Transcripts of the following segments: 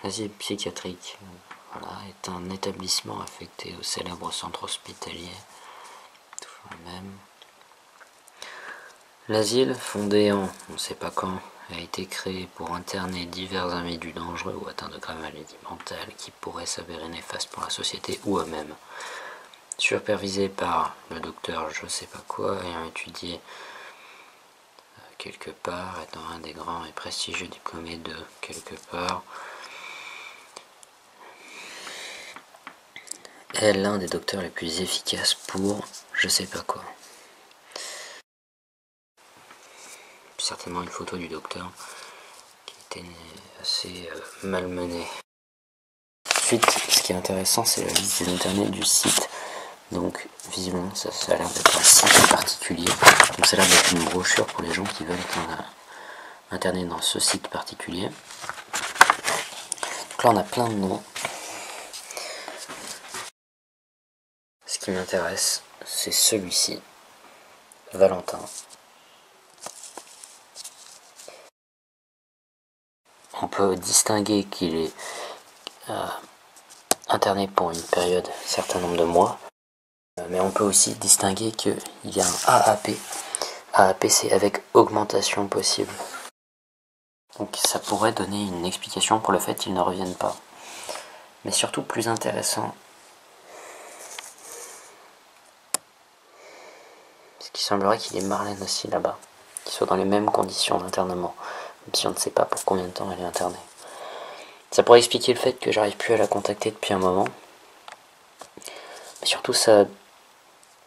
L'asile psychiatrique voilà, est un établissement affecté au célèbre centre hospitalier, toujours le même. L'asile, fondé en on ne sait pas quand, a été créé pour interner divers individus dangereux ou atteints de graves maladies mentales qui pourraient s'avérer néfastes pour la société ou eux-mêmes. Supervisé par le docteur je sais pas quoi, ayant étudié quelque part, étant un des grands et prestigieux diplômés de quelque part, est l'un des docteurs les plus efficaces pour je sais pas quoi. Certainement une photo du docteur qui était assez malmené. Ensuite, ce qui est intéressant, c'est la liste des internets du site. Donc, visiblement, ça a l'air d'être un site particulier. Donc, ça a l'air d'être une brochure pour les gens qui veulent être internés dans ce site particulier. Donc là, on a plein de noms. Ce qui m'intéresse, c'est celui-ci, Valentin. On peut distinguer qu'il est interné pour une période, un certain nombre de mois, mais on peut aussi distinguer qu'il y a un AAP. AAP, c'est avec augmentation possible. Donc ça pourrait donner une explication pour le fait qu'ils ne reviennent pas. Mais surtout plus intéressant, c'est qu'il semblerait qu'il y ait Marlène aussi là-bas, qui soit dans les mêmes conditions d'internement, même si on ne sait pas pour combien de temps elle est internée. Ça pourrait expliquer le fait que j'arrive plus à la contacter depuis un moment. Mais surtout ça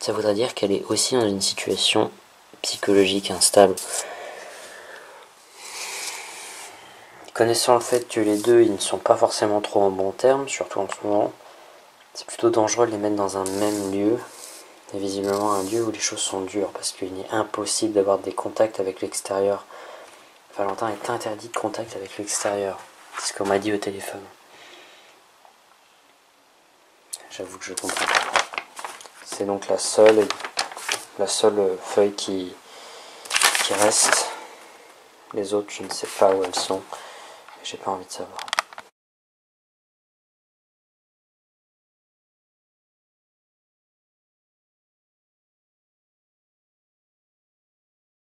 voudrait dire qu'elle est aussi dans une situation psychologique instable. Connaissant le fait que les deux ils ne sont pas forcément trop en bon terme, surtout en ce moment, c'est plutôt dangereux de les mettre dans un même lieu, et visiblement un lieu où les choses sont dures, parce qu'il est impossible d'avoir des contacts avec l'extérieur. Valentin est interdit de contact avec l'extérieur, c'est ce qu'on m'a dit au téléphone. J'avoue que je comprends pas. C'est donc la seule feuille qui reste. Les autres, je ne sais pas où elles sont. J'ai pas envie de savoir.